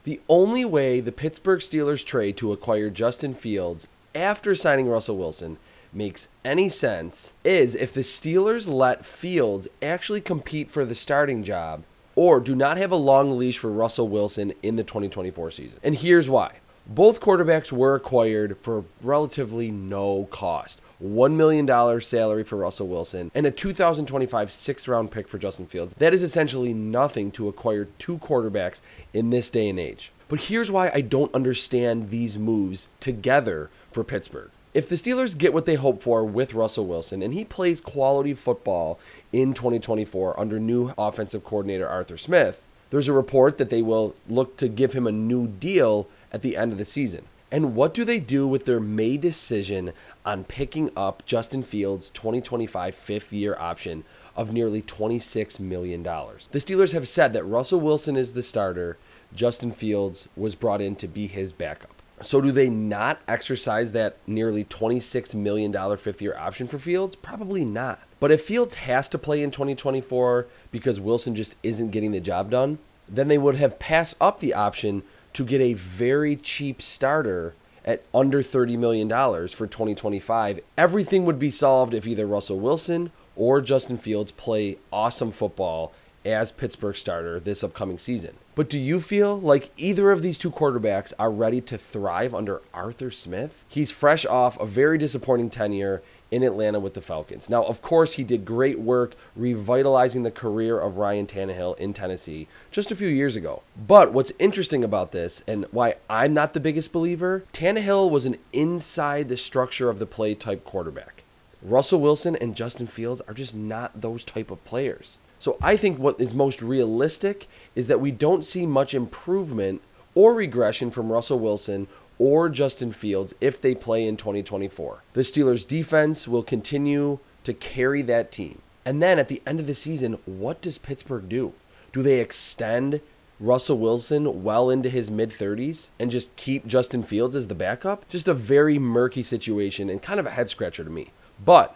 The only way the Pittsburgh Steelers trade to acquire Justin Fields after signing Russell Wilson makes any sense is if the Steelers let Fields actually compete for the starting job or do not have a long leash for Russell Wilson in the 2024 season. And here's why. Both quarterbacks were acquired for relatively no cost. $1 million salary for Russell Wilson and a 2025 sixth-round pick for Justin Fields. That is essentially nothing to acquire two quarterbacks in this day and age. But here's why I don't understand these moves together for Pittsburgh. If the Steelers get what they hope for with Russell Wilson and he plays quality football in 2024 under new offensive coordinator Arthur Smith, there's a report that they will look to give him a new deal at the end of the season. And what do they do with their May decision on picking up Justin Fields' 2025 fifth-year option of nearly $26 million? The Steelers have said that Russell Wilson is the starter. Justin Fields was brought in to be his backup. So do they not exercise that nearly $26 million fifth-year option for Fields? Probably not. But if Fields has to play in 2024 because Wilson just isn't getting the job done, then they would have passed up the option to get a very cheap starter at under $30 million for 2025. Everything would be solved if either Russell Wilson or Justin Fields play awesome football as Pittsburgh starter this upcoming season. But do you feel like either of these two quarterbacks are ready to thrive under Arthur Smith? He's fresh off a very disappointing tenure in Atlanta with the Falcons. Now, of course, he did great work revitalizing the career of Ryan Tannehill in Tennessee just a few years ago. But what's interesting about this, and why I'm not the biggest believer, Tannehill was an inside the structure of the play type quarterback. Russell Wilson and Justin Fields are just not those type of players. So I think what is most realistic is that we don't see much improvement or regression from Russell Wilson or Justin Fields if they play in 2024. The Steelers' defense will continue to carry that team. And then at the end of the season, what does Pittsburgh do? Do they extend Russell Wilson well into his mid-30s and just keep Justin Fields as the backup? Just a very murky situation and kind of a head-scratcher to me. But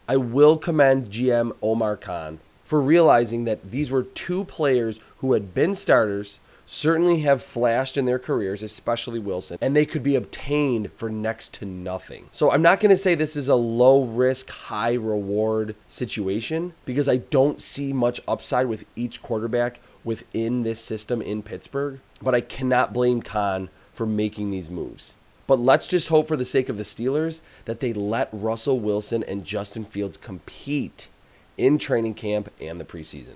I will commend GM Omar Khan for realizing that these were two players who had been starters, certainly have flashed in their careers, especially Wilson, and they could be obtained for next to nothing. So I'm not going to say this is a low-risk, high-reward situation because I don't see much upside with each quarterback within this system in Pittsburgh, but I cannot blame Khan for making these moves. But let's just hope for the sake of the Steelers that they let Russell Wilson and Justin Fields compete in training camp and the preseason.